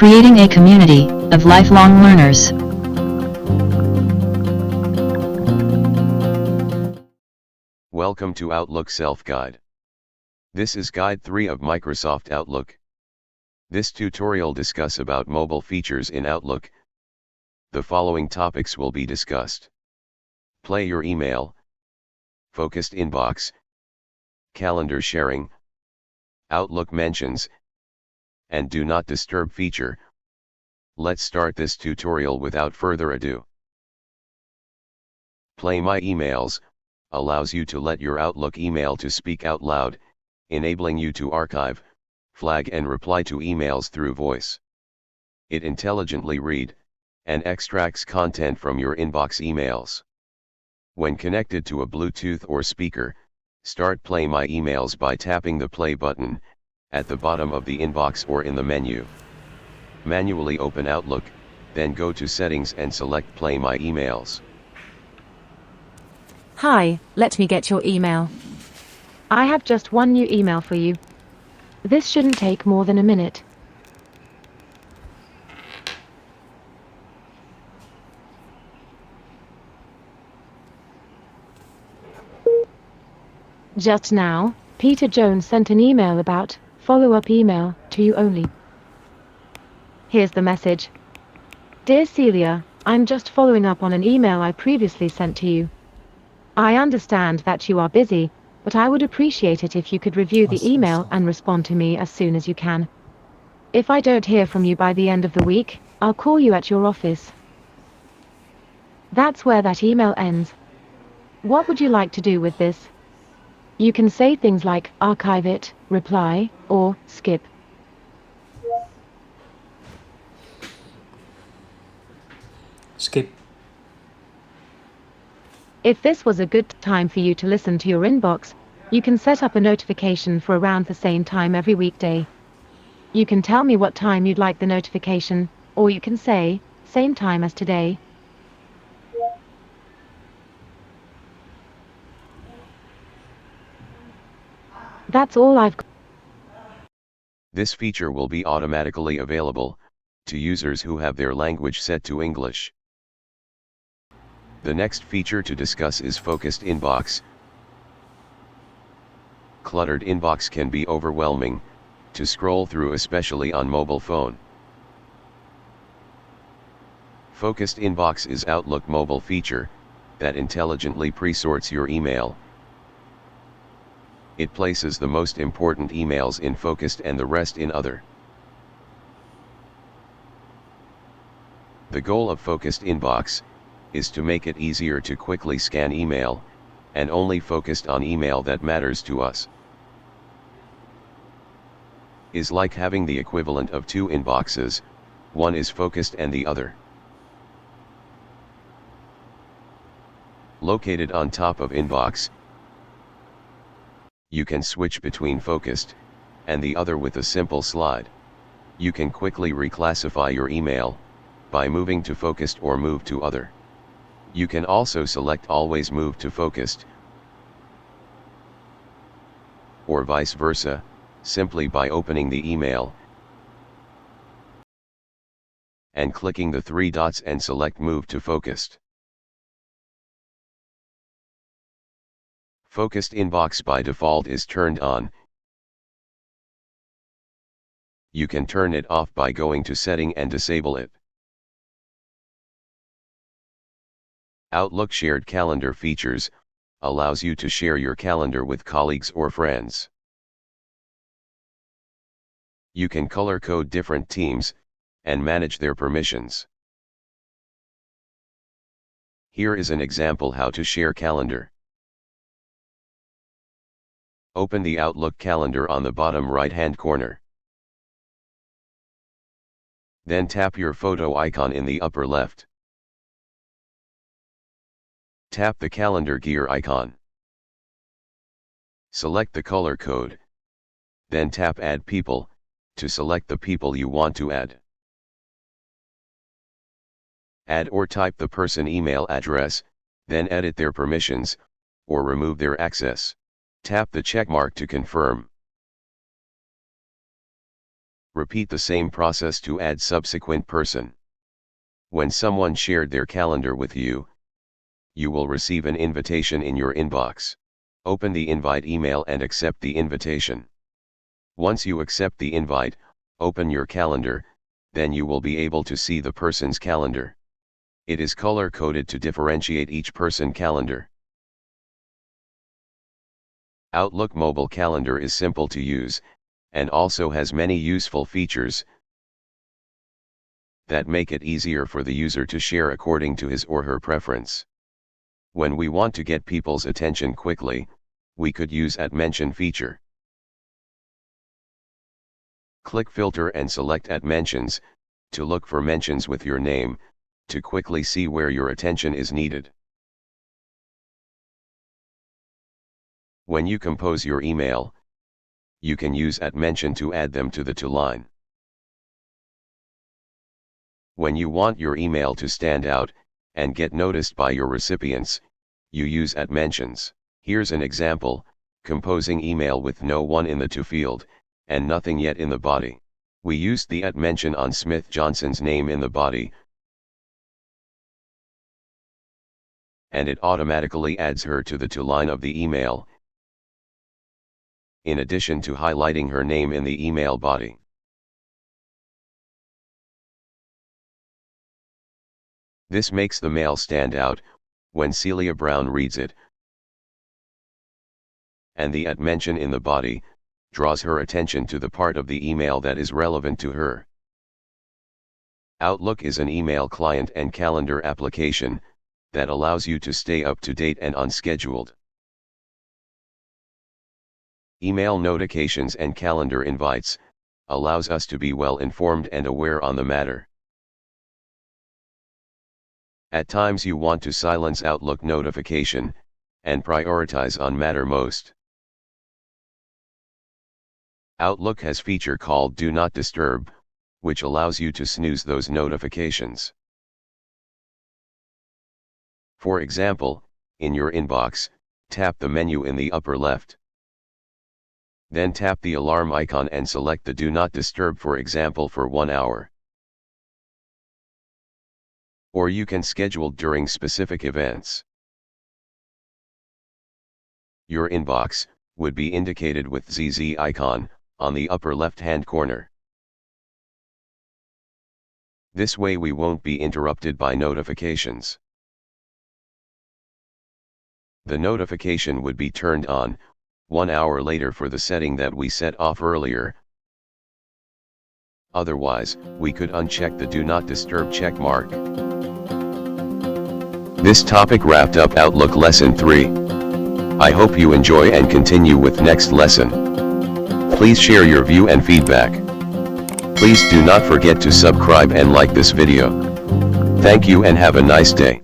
creating a community of lifelong learners. Welcome to Outlook Self-Guide. This is Guide 3 of Microsoft Outlook. This tutorial discuss about mobile features in Outlook. The following topics will be discussed. Play your email, focused inbox, calendar sharing, Outlook mentions, and do not disturb feature. Let's start this tutorial without further ado. Play My Emails allows you to let your Outlook email to speak out loud, enabling you to archive, flag and reply to emails through voice. It intelligently read and extracts content from your inbox emails. When connected to a Bluetooth or speaker, start Play My Emails by tapping the play button at the bottom of the inbox or in the menu. Manually open Outlook, then go to Settings and select Play My Emails. Hi, let me get your email. I have just one new email for you. This shouldn't take more than a minute. Just now, Peter Jones sent an email about follow-up email to you only. Here's the message. Dear Celia, I'm just following up on an email I previously sent to you. I understand that you are busy, but I would appreciate it if you could review the email and respond to me as soon as you can. If I don't hear from you by the end of the week, I'll call you at your office. That's where that email ends. What would you like to do with this? You can say things like archive it, reply, or skip. Skip. If this was a good time for you to listen to your inbox, you can set up a notification for around the same time every weekday. You can tell me what time you'd like the notification, or you can say, same time as today. That's all I've got. This feature will be automatically available to users who have their language set to English. The next feature to discuss is Focused Inbox. Cluttered inbox can be overwhelming to scroll through, especially on mobile phone. Focused Inbox is Outlook mobile feature that intelligently pre-sorts your email. It places the most important emails in focused and the rest in other. The goal of Focused Inbox is to make it easier to quickly scan email, and only focused on email that matters to us. Is like having the equivalent of two inboxes, one is focused and the other. Located on top of inbox, you can switch between focused and the other with a simple slide. You can quickly reclassify your email by moving to focused or move to other. You can also select always move to focused, or vice versa, simply by opening the email and clicking the three dots and select move to focused. Focused inbox by default is turned on. You can turn it off by going to setting and disable it. Outlook shared calendar features allows you to share your calendar with colleagues or friends. You can color code different teams and manage their permissions. Here is an example how to share calendar. Open the Outlook calendar on the bottom right-hand corner. Then tap your photo icon in the upper left. Tap the calendar gear icon. Select the color code. Then tap Add People to select the people you want to add. Add or type the person email address, then edit their permissions, or remove their access. Tap the check mark to confirm. Repeat the same process to add subsequent person. When someone shared their calendar with you, you will receive an invitation in your inbox. Open the invite email and accept the invitation. Once you accept the invite, open your calendar, then you will be able to see the person's calendar. It is color-coded to differentiate each person calendar. Outlook mobile calendar is simple to use, and also has many useful features that make it easier for the user to share according to his or her preference. When we want to get people's attention quickly, we could use @mention feature. Click Filter and select @mentions, to look for mentions with your name, to quickly see where your attention is needed. When you compose your email, you can use @mention to add them to the to line. When you want your email to stand out, and get noticed by your recipients, you use @mentions. Here's an example, composing email with no one in the to field, and nothing yet in the body. We used the @mention on Smith Johnson's name in the body, and it automatically adds her to the to line of the email, in addition to highlighting her name in the email body. This makes the mail stand out when Celia Brown reads it, and the @mention in the body draws her attention to the part of the email that is relevant to her. Outlook is an email client and calendar application that allows you to stay up to date and on scheduled. Email notifications and calendar invites allows us to be well informed and aware on the matter. At times you want to silence Outlook notification and prioritize on matter most. Outlook has feature called Do Not Disturb, which allows you to snooze those notifications. For example, in your inbox, tap the menu in the upper left. Then tap the alarm icon and select the Do Not Disturb, for example, for 1 hour. Or you can schedule during specific events. Your inbox would be indicated with ZZ icon on the upper left-hand corner. This way we won't be interrupted by notifications. The notification would be turned on 1 hour later for the setting that we set off earlier. Otherwise, we could uncheck the Do Not Disturb check mark. This topic wrapped up Outlook Lesson 3. I hope you enjoy and continue with next lesson. Please share your view and feedback. Please do not forget to subscribe and like this video. Thank you and have a nice day.